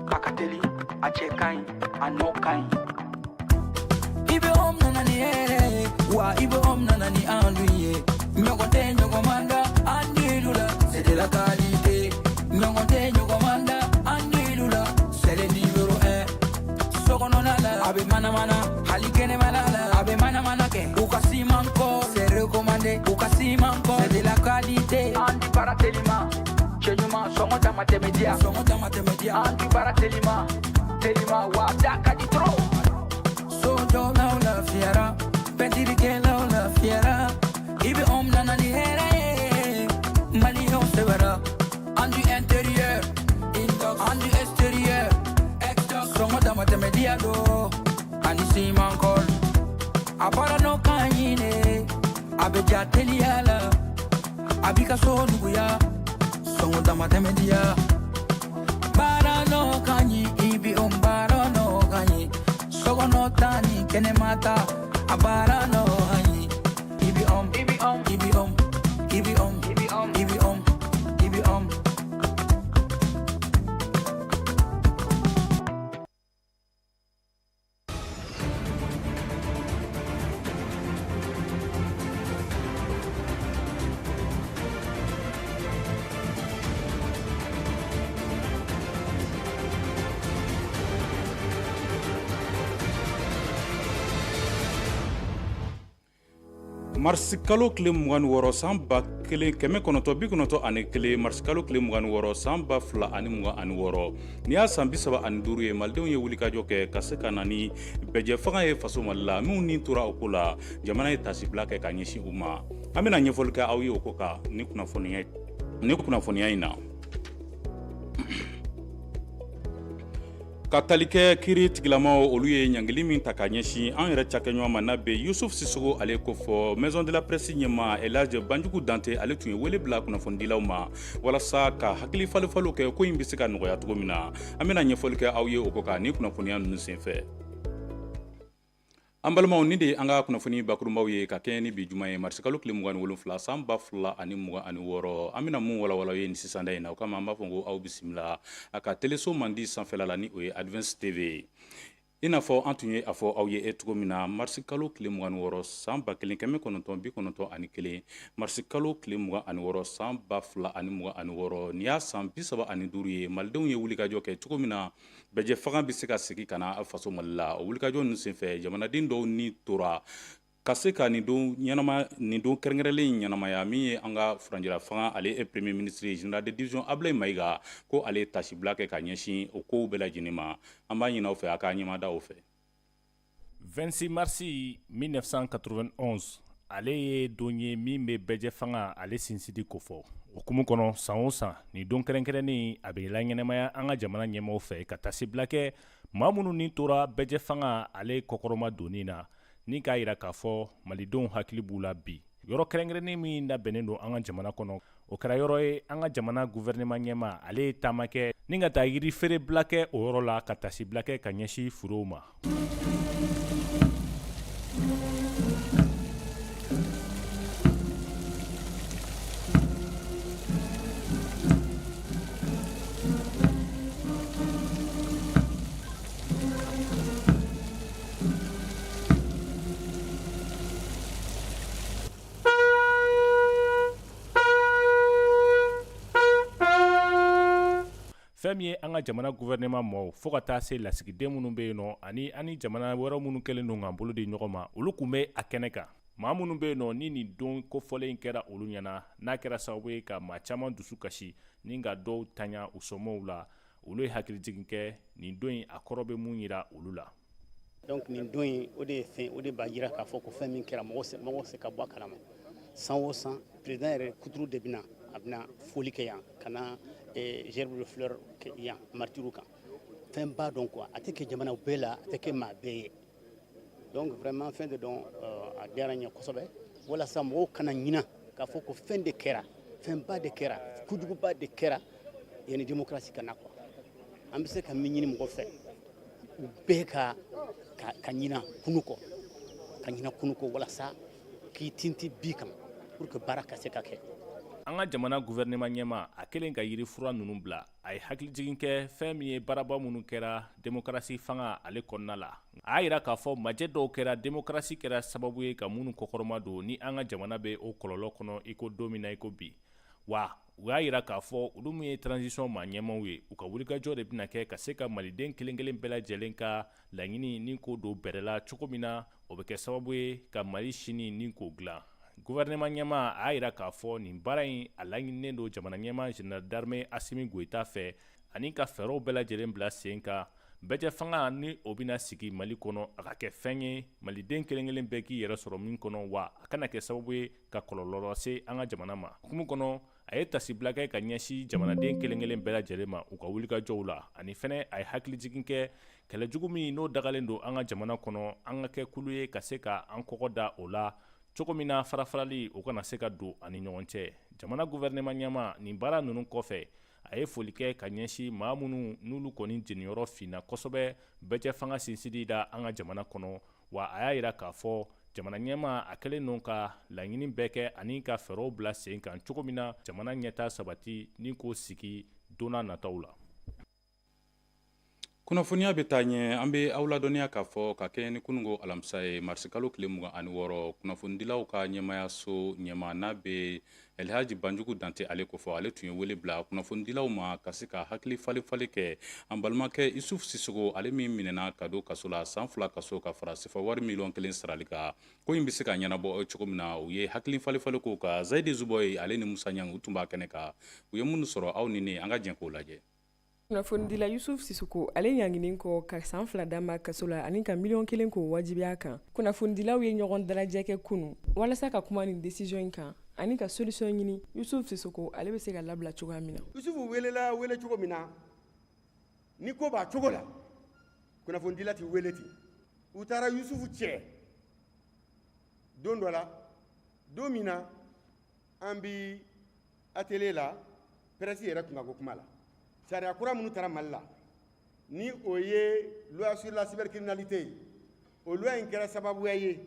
Kakateli, a chekain, a no kain. Ibe nanani wa ibe nanani anduye. Nyogote nyogomanda, andilula, c'est de la qualité. Nyogote nyogomanda, andilula, c'est le numéro 1. Sokononala, abe mana halikene malala, abe mana ke. Ukasi manko, c'est recommandé. Ukasi manko, c'est de la qualité. Andi baratelima, chenyuma, somota matemedia. Andi baratelima, telima, wadaka di tro. Sojo la fiera, pentiri la fiera. Ibe nanani here, mali severa. Andi intérieur, andi extérieur. Somota matemedia do, ani si mankol. Apara no kanyine, abeja teliala. Abika so nuguya, somota matemedia. Bara no kanyi, ibi bara no kanyi. Sogo no tani, kene mata, abara no kanyi. Ibi ibi ibi ibi ibi ibi Marsikalo kile mugan wɔɔrɔ san ba kelen kɛmɛ kɔnɔntɔn bi kɔnɔntɔn ani kelen marsikalo kile mugan wɔɔrɔ san ba fila ani mugan ani wɔɔrɔ ni y'a san 35 ye malidenw ye wulikajɔ kɛ ka se ka na ni bɛjɛ fanga ye faso mali la minnu ni tora o ko la jamana ye tasibila kɛ ka ɲɛsin u ma an bɛna ɲɛfɔli kɛ aw ye o ko kan ni kunnafoniya in na ka tali kɛ kiiri tigilamaw olu ye ɲangili min ta ka ɲɛsin an yɛrɛ cakɛɲɔgɔn ma n'a bɛ Yusuf Sisogo ale ko fɔ Maison de la Presse ɲɛmaa Elhadji Banjugu Dante ale tun ye wele bila kunnafonidilaw ma walasa ka hakili falifaliw kɛ ko in bɛ se ka nɔgɔya cogo min na an bɛna ɲɛfɔli kɛ aw ye o ko kan ni kunnafoniya ninnu senfɛ an balimaw ni de ye an ka kunnafoni bakurunbaw ye ka kɛɲɛ ni bi juma ye marsikalo tile 27 san 2026 an bɛna mun walawala ye ni sisan da in na o kama an b'a fɔ ko aw bisimila a ka teleso mandi sanfɛla la ni o ye Advance TV i n'a fɔ an tun ye a fɔ aw ye cogo min na marsikalo tile 26 san 1991 marsikalo tile 26 san 2026 ni y'a san 35 ye malidenw ye wulikajɔ kɛ cogo min na bɛjɛ fanga bɛ se ka segin ka na faso mali la o wulikajɔ ninnu senfɛ jamanaden dɔw ni tora ka se ka nin don kɛrɛnkɛrɛnlen ɲɛnamaya min ye an ka furanjira fanga ale ye premier ministre général de division Ablaye Mayiga ko ale tasibila kɛ ka ɲɛsin o kow bɛɛ lajɛlen ma an b'a ɲini aw fɛ a ka ɲɛmada o fɛ 26 mars 1991 ale ye don ye min bɛ bɛjɛ fanga ale sinsidi ko fɔ okumu kɔnɔ san o san ni don kɛrɛnkɛrɛnnen a bɛ laɲɛnɛmaya an ka jamana ɲɛmɔgɔw fɛ ka tasibila kɛ maa minnu ni tora bɛjɛ fanga ale kɔkɔrɔma donni na ni k'a yira k'a fɔ malidenw hakili b'u la bi yɔrɔ kɛrɛnkɛrɛnnen min labɛnnen don an ka jamana kɔnɔ o kɛra yɔrɔ ye an ka jamana gouvernement ɲɛma ale ye taama kɛ ni ka taa yiri feere bila kɛ o yɔrɔ la ka tasibila kɛ ka ɲɛsin forow ma fɛn min ye an ka jamana gouvernement mɔɔw fo ka taa se lasigiden minnu bɛ yen nɔ ani jamana wɛrɛ minnu kɛlen don k'an bolo di ɲɔgɔn ma olu tun bɛ a kɛnɛ kan maa minnu bɛ yen nɔ ni nin don kofɔlen in kɛra olu ɲɛna n'a kɛra sababu ye ka maa caman dusu kasi ni ka dɔw taɲa u somɔɔw la olu ye hakilijigin kɛ nin don in a kɔrɔ bɛ mun yira olu la donc nin don in o de ye fɛn o de b'a yira k'a fɔ ko fɛn min kɛra mɔgɔ se ka bɔ a kalama san o san président yɛrɛ kuturu de bɛna a bɛna foli kɛ yan ka na gerbe de fleur kɛ yan martyru kan fɛn b'a dɔn quoi a tɛ kɛ jamana bɛɛ la a tɛ kɛ maa bɛɛ ye donc vraiment fɛn de dɔn a diyara n ye kosɛbɛ walasa mɔgɔw kana ɲina k'a fɔ ko fɛn de kɛra fɛnba de kɛra kojuguba de kɛra yani démocratie kana quoi an bɛ se ka min ɲini mɔgɔ fɛ u bɛɛ ka ɲina kunu kɔ walasa k'i tinti bi kan pour que baara ka se ka kɛ an ka jamana gouvernement ɲɛma a kelen ka yiri fura nunu bila a ye hakilijigin kɛ fɛn min ye baaraba minnu kɛra demokrasi fanga ale kɔnɔna la a y'a yira k'a fɔ majɛ dɔw kɛra demokrasi kɛra sababu ye ka minnu kɔkɔrɔma don ni an ka jamana bɛ o kɔlɔlɔ kɔnɔ i ko don min na i ko bi wa u y'a yira k'a fɔ olu min ye transition ma ɲɛmaw ye u ka wulikajɔ de bɛna kɛ ka se ka maliden kelen kelen bɛɛ lajɛlen ka laɲini ni ko don bɛrɛla cogo min na o bɛ kɛ sababu ye ka mali sini ni k'o dilan gouvernement ɲɛma a y'a yira k'a fɔ nin baara in a laɲininen don jamana ɲɛma général d'armée Asimi Goïta fɛ ani ka fɛɛrɛw bɛɛ lajɛlen bila sen kan bɛjɛ fanga ni o bɛna sigi mali kɔnɔ a ka kɛ fɛn ye maliden kelen kelen bɛɛ k'i yɛrɛ sɔrɔ min kɔnɔ wa a kana kɛ sababu ye ka kɔlɔlɔ lase an ka jamana ma hukumu kɔnɔ a ye tasibila kɛ ka ɲɛsin jamanaden kelen kelen bɛɛ lajɛlen ma u ka wulikajɔw la ani fɛnɛ a ye hakilijigin kɛ kɛlɛjugu min n'o dagalen don an ka jamana kɔnɔ an ka kɛ kulu ye ka se ka an kɔkɔ da o la cogo min na farafarali o kana se ka don ani ɲɔgɔn cɛ jamana gouvernement ɲɛma nin baara ninnu kɔfɛ a ye foli kɛ ka ɲɛsin maa minnu n'olu kɔni jeniyɔrɔ finna kosɛbɛ bɛjɛ fanga sinsidi da an ka jamana kɔnɔ wa a y'a yira k'a fɔ jamana ɲɛma a kɛlen don ka laɲini bɛɛ kɛ ani ka fɛɛrɛw bila sen kan cogo min na jamana ɲɛta sabati ni k'o sigi donna nataw la kunnafoniya bɛ taa ɲɛ an bɛ aw ladɔnniya k'a fɔ ka kɛ ni kunungo alamisa ye marisi kalo tile 26 kunnafonidilaw ka ɲɛmayaso ɲɛma n'a bɛ Elhaji Banjugu Dante ale ko fɔ ale tun ye wele bila kunnafonidilaw ma ka se ka hakili fali kɛ an balimakɛ Isuf Sisogo ale min minɛna ka don kaso la san 2 kaso ka fara sefa wari $1,000,000 sarali kan ko in bɛ se ka ɲɛnabɔ cogo min na u ye hakili fali ko ka Zayidi Zuboyi ale ni Musa Ɲang u tun b'a kɛnɛ kan u ye minnu sɔrɔ aw ni ne an ka jɛn k'o lajɛ. Kunnafonidila Yusuf Sisoko ale ɲanginin kɔ ka san 2 d'a ma kaso la ani ka $1,000,000 k'o wajibiya kan. Kunnafonidilaw ye ɲɔgɔn dalajɛ kɛ kunu walasa ka kuma nin décision in kan ani ka solution ɲini Yusuf Sisoko ale bɛ se ka labila cogoya min na. Yusuf welela wele cogo min na ni ko b'a cogo la kunnafonidila ti wele ten u taara Yusuf cɛ don dɔ la don min na an bi atelier la presse yɛrɛ tun ka ko kuma la. Sariya kura minnu taara Mali la ni o ye loi sur la cybercriminalité o loi in kɛra sababuya ye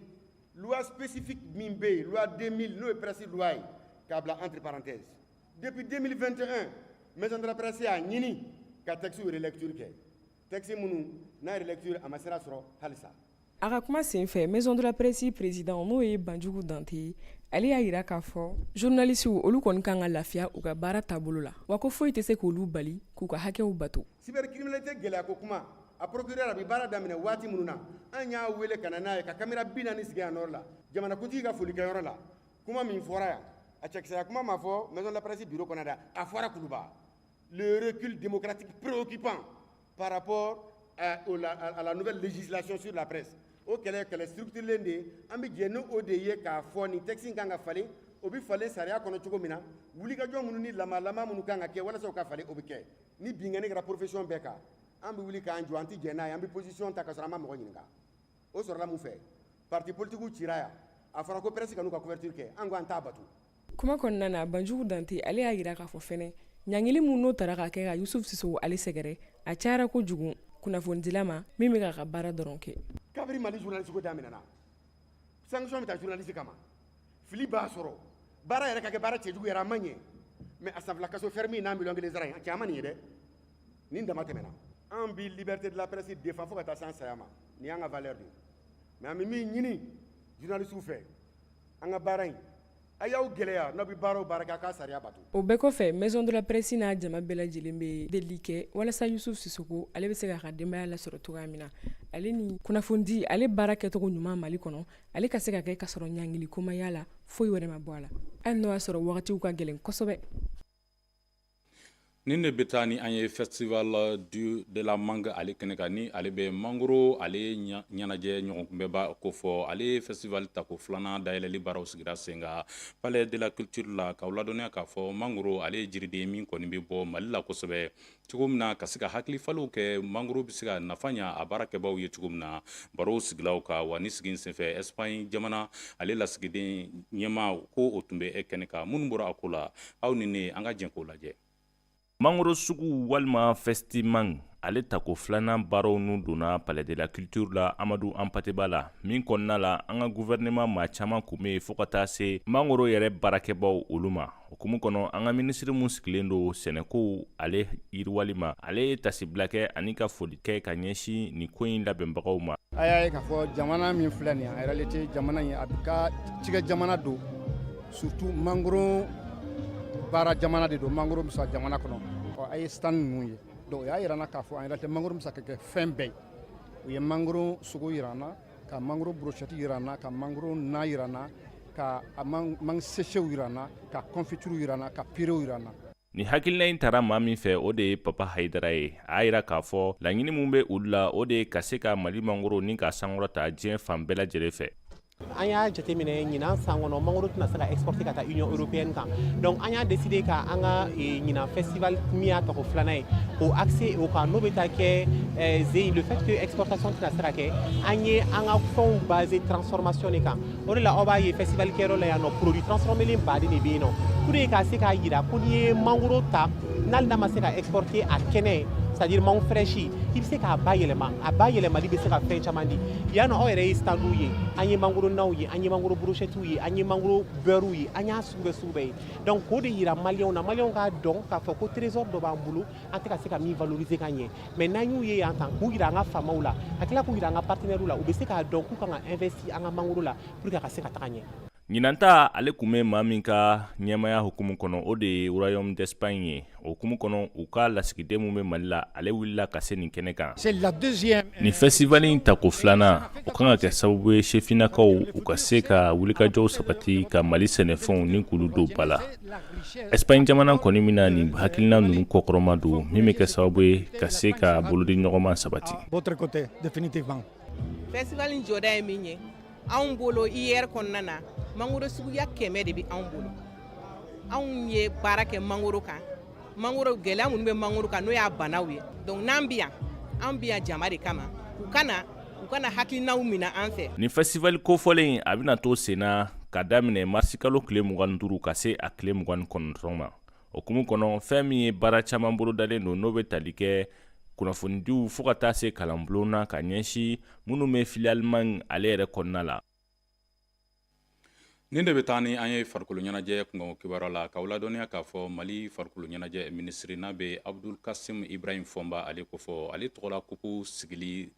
loi spécifique min bɛ yen loi 2000 n'o ye presse loi ye k'a bila entre parenthèses depuis 2021 maison de la presse y'a ɲini ka texte relecture kɛ texte minnu n'a relecture a ma sira sɔrɔ halisa. A ka kuma senfɛ maison de la presse président n'o ye Banjugu Dante ale y'a yira k'a fɔ journalistes olu kɔni kan ka lafiya u ka baara taabolo la wa ko foyi tɛ se k'olu bali k'u ka hakɛw bato. Cybercriminalité gɛlɛya ko kuma a procureur a bɛ baara daminɛ waati minnu na an y'a wele ka na n'a ye ka caméra 40 sigi yan nɔ la jamanakuntigi ka folikɛyɔrɔ la kuma min fɔra yan a cɛkisɛya kuma ma fɔ maison de la presse bureau kɔnɔ dɛ a fɔra kuluba le recul démocratique préoccupant par rapport à la nouvelle législation sur la presse. O kɛlɛ structurelen de an bɛ jɛ n'o de ye k'a fɔ nin texte in kan ka falen o bɛ falen sariya kɔnɔ cogo min na wulikajɔ minnu ni lama minnu kan ka kɛ walasa o ka falen o bɛ kɛ ni bingani kɛra profession bɛɛ kan an bɛ wuli k'an jɔ an tɛ jɛ n'a ye an bɛ position ta ka sɔrɔ an ma mɔgɔ ɲininka o sɔrɔla mun fɛ parti politique cira yan a fɔra ko presse ka n'u ka couverture kɛ an ko an t'a batu. Kuma kɔnɔna na Banjugu Dante ale y'a yira k'a fɔ fɛnɛ ɲangili mun n'o taara ka kɛ ka Yusuf Sisogo ale sɛgɛrɛ a cayara kojugu kunnafonidila ma min bɛ k'a ka baara dɔrɔn kɛ. Kabiri Mali journaliste ko daminɛna sanction bɛ ta journaliste kama fili b'a sɔrɔ baara yɛrɛ ka kɛ baara cɛjugu yɛrɛ a ma ɲɛ mais a sanfɛla kaso ferme n'a $1,000,000 sara in a cɛ a ma nin ye dɛ nin dama tɛmɛna an bi liberté de la presse défend fo ka taa san saya ma nin y'an ka valeur de mais an bɛ min ɲini journalistes fɛ an ka baara in a y'aw gɛlɛya n'aw bɛ baara o baara kɛ a k'a sariya bato. O bɛɛ kɔfɛ maison de la presse n'a jama bɛɛ lajɛlen bɛ deli kɛ walasa Yusuf Sisoko ale bɛ se k'a ka denbaya lasɔrɔ cogoya min na ale ni kunnafonidi ale baara kɛcogo ɲuman Mali kɔnɔ ale ka se ka kɛ ka sɔrɔ ɲangili ko ma y'a la foyi wɛrɛ ma bɔ a la hali n'o y'a sɔrɔ wagatiw ka gɛlɛn kosɛbɛ. nin de bɛ taa ni an ye festival de la mangue ale kɛnɛ kan ni ale bɛ mangoro ale ɲɛnajɛ ɲɔgɔnkunbɛba ko fɔ ale festival tako 2nan dayɛlɛli baaraw sigira sen kan palais de la culture la k'aw ladɔnniya k'a fɔ mangoro ale ye jiriden min kɔni bɛ bɔ Mali la kosɛbɛ cogo min na ka se ka hakili faliw kɛ mangoro bɛ se ka nafa ɲa a baarakɛbaw ye cogo min na barow sigilaw kan wa ni sigi senfɛ Espagne jamana ale lasigiden ɲɛmaa ko o tun bɛ kɛnɛ kan minnu bɔra a ko la aw ni ne an ka jɛn k'o lajɛ. mangoro sugu walima festiman ale tako filanan baaraw nu donna palais de la culture la Amadou Ampateba la min kɔnɔna la an ka gouvernement maa caman kun be fo ka taa se mangoro yɛrɛ baarakɛbaw olu ma okumu kɔnɔ an ka minisiri mun sigilen do sɛnɛkow ale yiriwali ma ale ye tasibila kɛ ani ka foli kɛ ka ɲɛsin nin ko in labɛnbagaw ma a y'a ye k'a fɔ jamana min filɛ nin en réalité jamana in a bɛ ka cikɛ jamana do surtout mangoro baara jamana de do mangoro bɛ sa jamana kɔnɔ a ye stand ninnu ye donc o y'a yira n na k'a fɔ en réalité mangoro bɛ se ka kɛ fɛn bɛɛ ye u ye mangoro sogo yira n na ka mangoro brochette yira n na ka mangoro na yira n na ka mang séchés yira n na ka confiture yira n na ka purees yira n na. Ni hakilina in tara maa min fɛ o de ye Papa Haidara ye a y'a yira k'a fɔ laɲini mun bɛ olu la o de ye ka se ka Mali mangoro ni ka sankɔrɔta diɲɛ fan bɛɛ lajɛlen fɛ. An y'a jateminɛ ɲinan san kɔnɔ mangoro tɛna se ka exporter ka taa Union européenne kan donc an y'a décidé ka an ka ɲinan festival min y'a tɔgɔ filanan ye k'o axé o kan n'o bɛ taa kɛ le fait que exportation tɛna se ka kɛ an ye an ka fɛnw basé transformation de kan o de la aw b'a ye festival kɛyɔrɔ la yan nɔ produit transformé baden de bɛ yen nɔ pour que ka se k'a yira ko n'i ye mangoro ta n'ale n'a ma se ka exporter a kɛnɛ c'est-à-dire mango fraîche i bɛ se k'a bayɛlɛma a bayɛlɛmali bɛ se ka fɛn caman di yan nɔ aw yɛrɛ ye standuw ye an ye mangoro naw ye an ye mangoro brochettes ye an ye mangoro beurrew ye an y'a sugu bɛɛ ye donc k'o de yira maliyɛnw na maliyɛnw k'a dɔn k'a fɔ ko trésor dɔ b'an bolo an tɛ ka se ka min valoriser ka ɲɛ mais n'an y'u ye yan tan k'u yira an ka faamaw la ka tila k'u yira an ka partenaires la u bɛ se k'a dɔn k'u kan ka investir an ka mangoro la pour que a ka se ka taga ɲɛ. ɲinanta ale kun bɛ maa min ka ɲɛmaya hukumu kɔnɔ o de ye royaume d'Espagne ye o hukumu kɔnɔ u ka lasigiden mun bɛ Mali la ale wulila ka se nin kɛnɛ kan nin festival in tako filanan o kan ka kɛ sababu ye sifinnakaw u ka se ka wulikajɔw sabati ka Mali sɛnɛfɛnw ni k'olu don ba la Espagne jamana kɔni min na nin hakilina ninnu kɔkɔrɔma don min bɛ kɛ sababu ye ka se ka bolodi ɲɔgɔnma sabati. Festival in jɔda ye min ye anw bolo IER kɔnɔna na mangoro suguya 100 de bɛ anw bolo anw ye baara kɛ mangoro kan mangoro gɛlɛya minnu bɛ mangoro kan n'o y'a banaw ye donc n'an bɛ yan an bɛ yan jama de kama u kana hakilinaw minɛ an fɛ. Nin festival kofɔlen a bɛna to sen na ka daminɛ marisi kalo tile 25 ka se a tile 29 ma o hukumu kɔnɔ fɛn min ye baara caman bolodalen don n'o bɛ tali kɛ kunnafonidiw fo ka taa se kalanbulon na ka ɲɛsin minnu bɛ filialiman ale yɛrɛ kɔnɔna la. nin de bɛ taa ni an ye farikolo ɲɛnajɛ kunkan kibaruya la k'aw ladɔnniya k'a fɔ Mali farikolo ɲɛnajɛ minisiri n'a bɛ Abdul Kasim Ibrahim Fɔnba ale ko fɔ ale tɔgɔla kupu sigili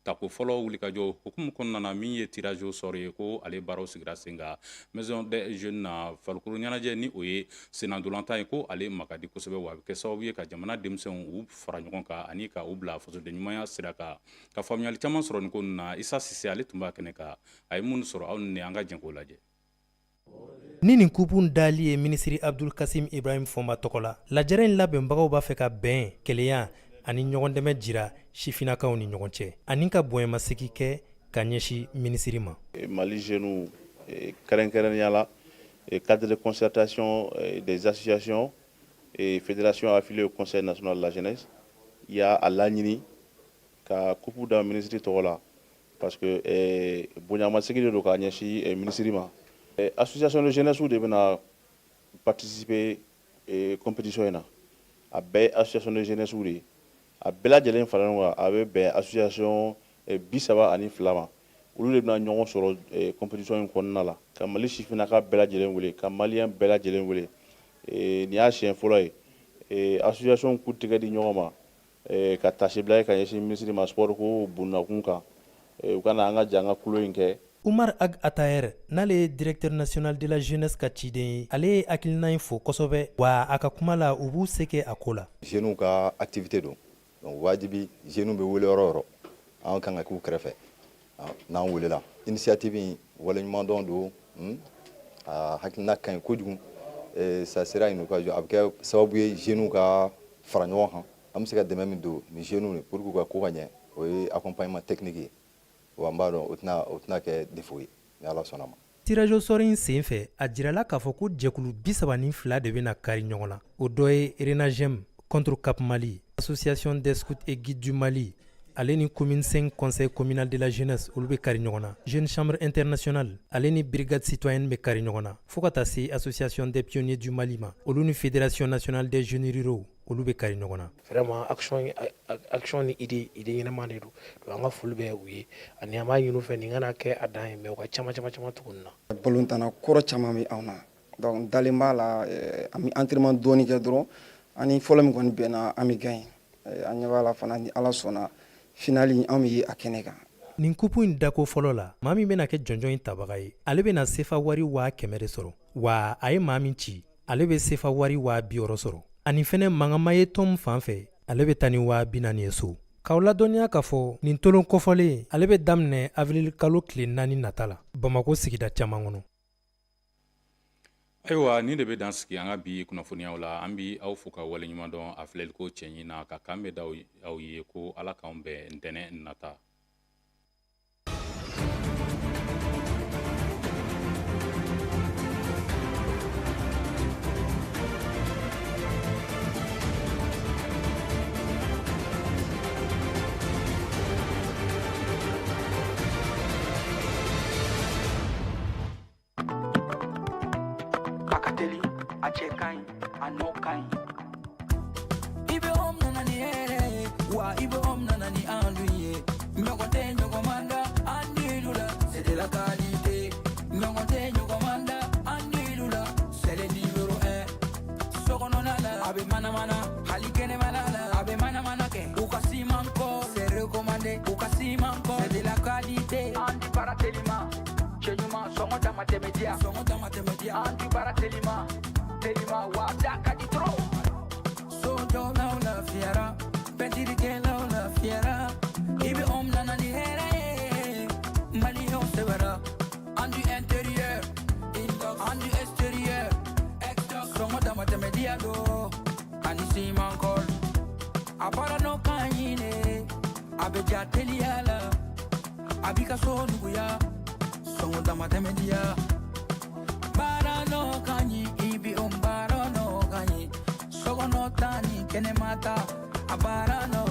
tako fɔlɔ wulikajɔ hukumu kɔnɔna na min ye tirage au sort ye ko ale baaraw sigira sen kan maison des jeunes na farikolo ɲɛnajɛ ni o ye sennadolantan ye ko ale ma ka di kosɛbɛ wa a bɛ kɛ sababu ye ka jamana denmisɛnw u fara ɲɔgɔn kan ani ka u bila fasodenɲumanya sira kan ka faamuyali caman sɔrɔ nin ko ninnu na Isa Sise ale tun b'a kɛnɛ kan a ye minnu sɔrɔ aw ni an ka jɛn k'o lajɛ. Ni nin kupun dali ye minisiri Abdul Kasim Ibrahim Fɔnba tɔgɔ la lajɛrɛ in labɛnbagaw b'a fɛ ka bɛn keleya ani ɲɔgɔn dɛmɛ jira sifinnakaw ni ɲɔgɔn cɛ ani ka bonyamasegi kɛ ka ɲɛsin minisiri ma. Mali jeunes kɛrɛnkɛrɛnnenya la cadre de concertation des associations et fédérations affiliées au Conseil national de la jeunesse il y a a laɲini ka kupu da minisiri tɔgɔ la parce que bonyamasegi de do ka ɲɛsin minisiri ma. Association de jeunesse de bɛna participer compétition in na a bɛɛ association de jeunesse de ye a bɛɛ lajɛlen fara ɲɔgɔn kan a bɛ bɛn association 32 ma olu de bɛna ɲɔgɔn sɔrɔ compétition in kɔnɔna la ka Mali sifinnaka bɛɛ lajɛlen wele ka maliyɛn bɛɛ lajɛlen wele nin y'a siɲɛ fɔlɔ ye association k'u tɛgɛ di ɲɔgɔn ma ka tasibila ye ka ɲɛsin minisiri ma sport ko bunakun kan u kana an ka jan an ka kulo in kɛ. Umar Ag Atayer n'ale ye directeur national de la jeunesse ka ciden ye ale ye hakilina in fo kosɛbɛ wa a ka kuma la u b'u se kɛ a ko la. Jeunes ka activité don donc wajibi jeunes bɛ wele yɔrɔ o yɔrɔ an kan ka k'u kɛrɛfɛ n'an welela initiative in waleɲuman dɔn don a hakilina ka ɲi kojugu ça sera une occasion a bɛ kɛ sababu ye jeunes ka fara ɲɔgɔn kan an bɛ se ka dɛmɛ min don ni jeunes pour que u ka ko ka ɲɛ o ye accompagnement technique ye. Tirage au sort in sen fɛ a jirala k'a fɔ ko jɛkulu 32 de bɛna kari ɲɔgɔn na o dɔ ye RENAGEM contre Cap Mali, Association des scouts et guides du Mali ale ni commune 5 conseil communal de la jeunesse olu bɛ kari ɲɔgɔn na Jeune Chambre internationale ale ni brigade citoyenne bɛ kari ɲɔgɔn na fo ka taa se Association des pionniers du Mali ma olu ni Fédération nationale des jeunes ruraux olu be kari ɲɔgɔn na. Vraiment action ni idée ɲɛnama de don an ka foli bɛ u ye ani an b'a ɲini u fɛ nin kana kɛ a dan ye mais u ka caman tuguni na. Balontanna kɔrɔ caman bɛ anw na donc dalen b'a la an bɛ entraînement dɔɔni kɛ dɔrɔn ani fɔlɔ min kɔni bɛnna an bɛ gagner an ɲɛ b'a la fana ni Ala sɔnna finale an bɛ ye a kɛnɛ kan. Nin kupu in dako fɔlɔ la maa min bɛna kɛ jɔnjɔn in tabaga ye ale bɛna sefa wari 100,000 de sɔrɔ wa a ye maa min ci ale bɛ sefa wari 60,000 sɔrɔ ani fɛnɛ mangama ye tɔn fan fɛ ale bɛ taa ni 40,000 ye so. K'aw ladɔnniya k'a fɔ nin tolon kɔfɔlen ale bɛ daminɛ avril kalo tile 4 nata la Bamako sigida caman kɔnɔ. Ayiwa nin de bɛ dan sigi an ka bi kunnafoniyaw la an bi aw fo ka waleɲuman dɔn a filɛliko cɛɲi na ka kan bɛ da aw ye ko Ala k'anw bɛn ntɛnɛ nata. Akateli, achekai, anokai. Ibe om nanani ere, wa ibe om nanani anduye. Nyokote nyokomanda, andilula, c'est de la qualité. Nyokote nyokomanda, andilula, c'est le numéro 1. Sokononala, abe mana, halikene malala, abe mana ke. Ukasi manko, c'est recommandé. Ukasi manko, c'est de la qualité. Andi paratelima, chenyuma, songo matematia. Anti baratelima, telima wadaka di tro. So do now la fiera, petiri ke la fiera. Ibe om nanani here, mali ho severa. Andu intérieur, andu extérieur. Extra songo da matemedia do. Anisi mankol, apara no kanyine. Abeja teliala, abika so nuguya. Songo da matemedia. Barano kanyi ibi barano kanyi sogono tani kene mata abarano